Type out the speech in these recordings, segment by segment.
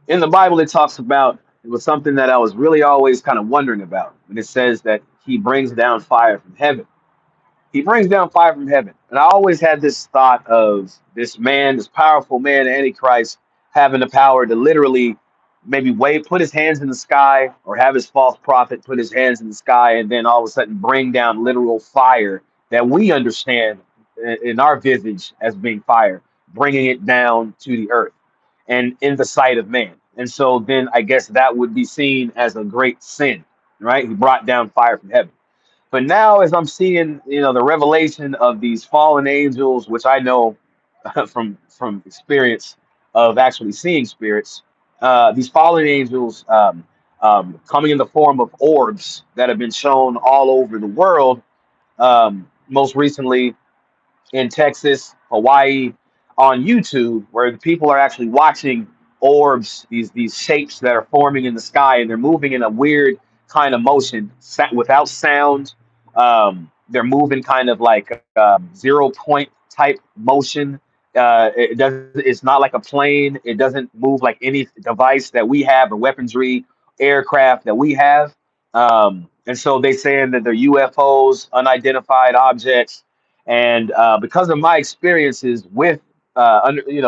In the Bible, it talks about it was something that I was really always kind of wondering about. And it says that he brings down fire from heaven. He brings down fire from heaven. And I always had this thought of this man, this powerful man, Antichrist, having the power to literally maybe wave, put his hands in the sky, or have his false prophet put his hands in the sky, and then all of a sudden bring down literal fire that we understand in our visage as being fire, bringing it down to the earth and in the sight of man. And so then I guess that would be seen as a great sin, right? He brought down fire from heaven. But now, as I'm seeing, the revelation of these fallen angels, which I know from experience of actually seeing spirits, these fallen angels coming in the form of orbs that have been shown all over the world. Most recently in Texas, Hawaii, on YouTube, where the people are actually watching orbs, these shapes that are forming in the sky, and they're moving in a weird kind of motion without sound. They're moving kind of like 0 point type motion. It does. It's not like a plane. It doesn't move like any device that we have or weaponry, aircraft that we have. And so they saying that they're UFOs, unidentified objects, and because of my experiences with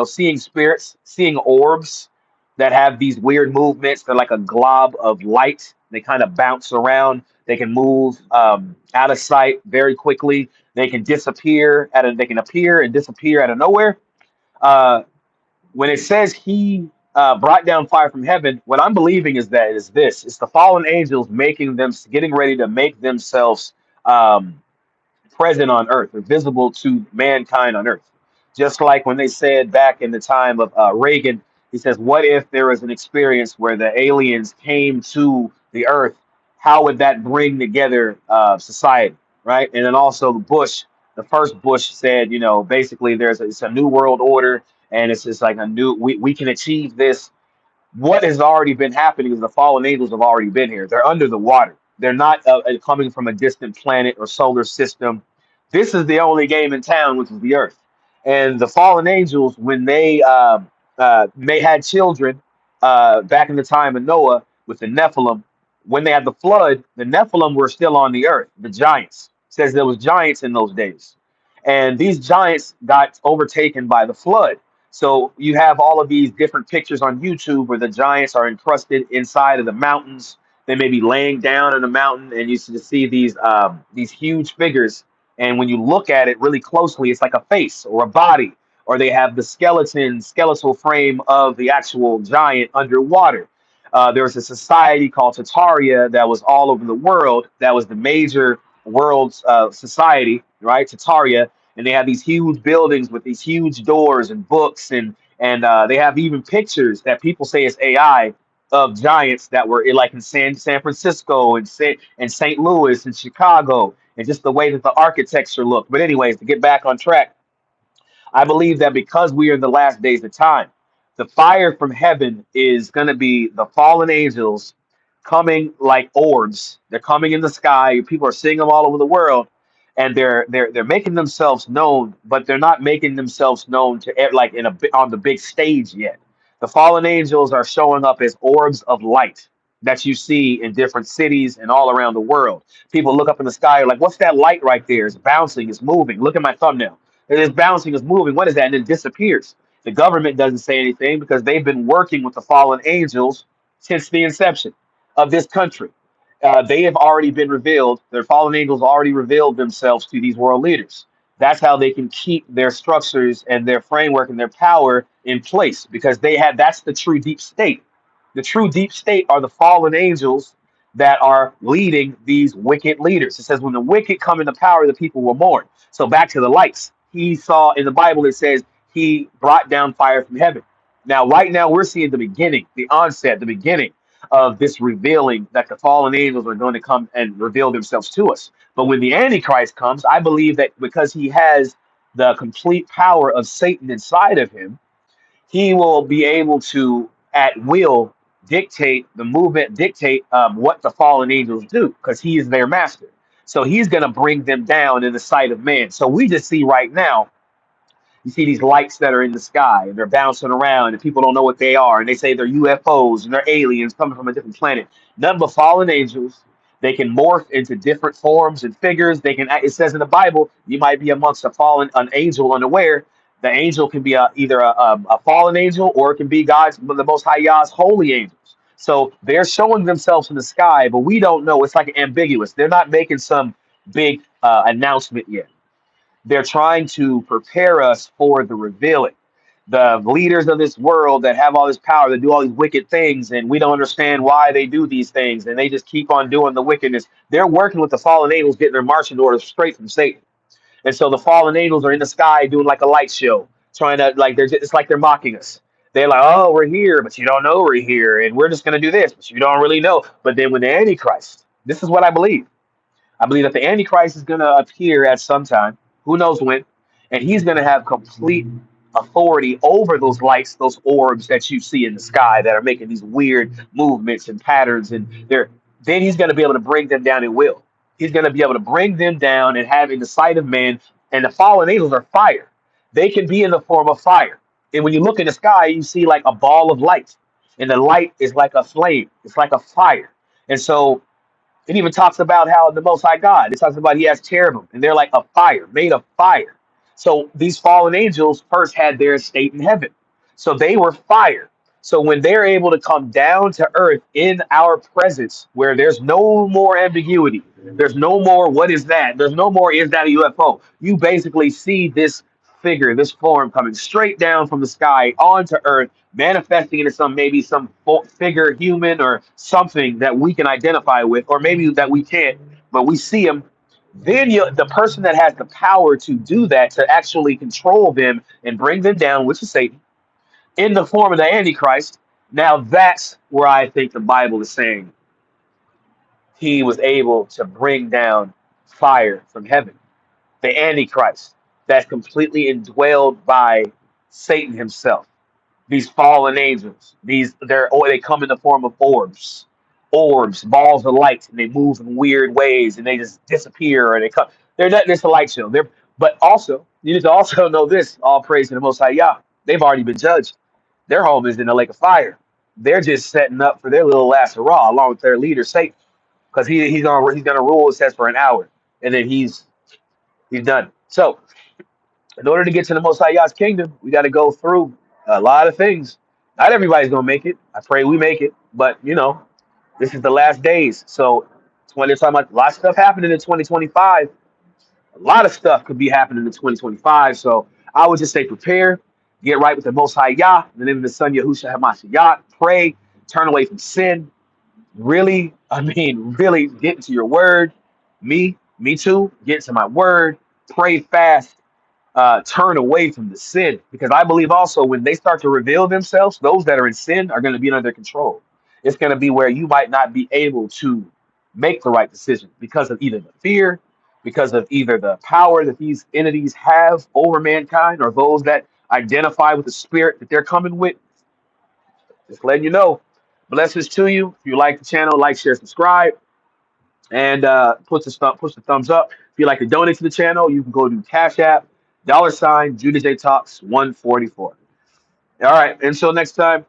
seeing spirits, seeing orbs that have these weird movements, they're like a glob of light. They kind of bounce around. They can move out of sight very quickly. They can they can appear and disappear out of nowhere. Uh, when it says he brought down fire from heaven, what I'm believing is that is this: it's the fallen angels making them, getting ready to make themselves present on earth or visible to mankind on earth. Just like when they said back in the time of Reagan, he says, what if there was an experience where the aliens came to the earth? How would that bring together society, right? And then also Bush, the first Bush said, basically it's a new world order, and it's just like we can achieve this. What has already been happening is the fallen angels have already been here. They're under the water. They're not coming from a distant planet or solar system. This is the only game in town, which is the Earth. And the fallen angels, when they had children back in the time of Noah with the Nephilim, when they had the flood, the Nephilim were still on the earth. The giants, it says there was giants in those days, and these giants got overtaken by the flood. So you have all of these different pictures on YouTube where the giants are encrusted inside of the mountains. They may be laying down in a mountain, and you see these huge figures. And when you look at it really closely, it's like a face or a body, or they have the skeletal frame of the actual giant underwater. There was a society called Tataria that was all over the world. That was the major world society, right? Tataria, and they have these huge buildings with these huge doors and books, and they have even pictures that people say is AI of giants that were like in San Francisco and St. Louis and Chicago, and just the way that the architecture looked. But anyways, to get back on track, I believe that because we are in the last days of time, the fire from heaven is going to be the fallen angels coming like orbs. They're coming in the sky. People are seeing them all over the world, and they're making themselves known, but they're not making themselves known to like on the big stage yet. The fallen angels are showing up as orbs of light that you see in different cities and all around the world. People look up in the sky, are like, "What's that light right there? It's bouncing, it's moving. Look at my thumbnail. It is bouncing, it's moving. What is that?" And it disappears. The government doesn't say anything because they've been working with the fallen angels since the inception of this country. They have already been revealed. Their fallen angels already revealed themselves to these world leaders. That's how they can keep their structures and their framework and their power in place because that's the true deep state. The true deep state are the fallen angels that are leading these wicked leaders. It says, when the wicked come into power, the people will mourn. So back to the lights. He saw in the Bible, it says he brought down fire from heaven. Now, right now, we're seeing the beginning, the onset, the beginning of this revealing that the fallen angels are going to come and reveal themselves to us. But when the Antichrist comes, I believe that because he has the complete power of Satan inside of him, he will be able to, at will, dictate the movement, dictate what the fallen angels do, because he is their master. So he's going to bring them down in the sight of man. So we just see right now You see these lights that are in the sky and they're bouncing around and people don't know what they are. And they say they're UFOs and they're aliens coming from a different planet. None but fallen angels. They can morph into different forms and figures. They can. It says in the Bible, you might be amongst an angel unaware. The angel can be either a fallen angel or it can be God's, the Most High Yah's holy angels. So they're showing themselves in the sky, but we don't know. It's like ambiguous. They're not making some big announcement yet. They're trying to prepare us for the revealing. The leaders of this world that have all this power, that do all these wicked things, and we don't understand why they do these things, and they just keep on doing the wickedness. They're working with the fallen angels, getting their marching orders straight from Satan. And so the fallen angels are in the sky doing like a light show, trying to like it's like they're mocking us. They're like, oh, we're here, but you don't know we're here, and we're just gonna do this, but you don't really know. But then when the Antichrist, this is what I believe. I believe that the Antichrist is going to appear at some time, who knows when, and he's going to have complete authority over those lights, those orbs that you see in the sky that are making these weird movements and patterns, and they're then he's going to be able to bring them down at will. He's going to be able to bring them down and have in the sight of man. And the fallen angels are fire; they can be in the form of fire. And when you look in the sky, you see like a ball of light, and the light is like a flame. It's like a fire. And so it even talks about how the Most High God, it talks about he has cherubim, and they're like a fire, made of fire. So these fallen angels first had their estate in heaven. So they were fire. So when they're able to come down to earth in our presence, where there's no more ambiguity, there's no more what is that, there's no more is that a UFO. You basically see this figure, this form coming straight down from the sky onto earth, manifesting into some maybe some figure, human or something that we can identify with, or maybe that we can't, but we see him. Then the person that has the power to do that, to actually control them and bring them down, which is Satan, in the form of the Antichrist. Now that's where I think the Bible is saying he was able to bring down fire from heaven. The Antichrist that's completely indwelled by Satan himself. These fallen angels, they come in the form of orbs, balls of light, and they move in weird ways, and they just disappear, and they come. They're not just a light show. But also you need to also know this: all praise to the Most High Yah. They've already been judged. Their home is in the lake of fire. They're just setting up for their little last hurrah, along with their leader Satan, because he's gonna rule. It says for an hour, and then he's done. So in order to get to the Most High Yah's kingdom, we got to go through a lot of things. Not everybody's gonna make it. I pray we make it, but this is the last days. So it's when they're talking about a lot of stuff happening in 2025. A lot of stuff could be happening in 2025. So I would just say prepare, get right with the Most High Yah, in the name of the Son Yahushua Hamashiach. Pray, turn away from sin. Really, really get into your word. Me too. Get into my word. Pray fast, turn away from the sin, because I believe also when they start to reveal themselves, those that are in sin are going to be under control. It's going to be where you might not be able to make the right decision because of either the fear, because of either the power that these entities have over mankind, or those that identify with the spirit that they're coming with. Just letting you know. Blessings to you. If you like the channel, like, share, subscribe, and push the thumbs up. If you'd like to donate to the channel, you can go to Cash App, $, Judah J Talks 144. All right, until next time.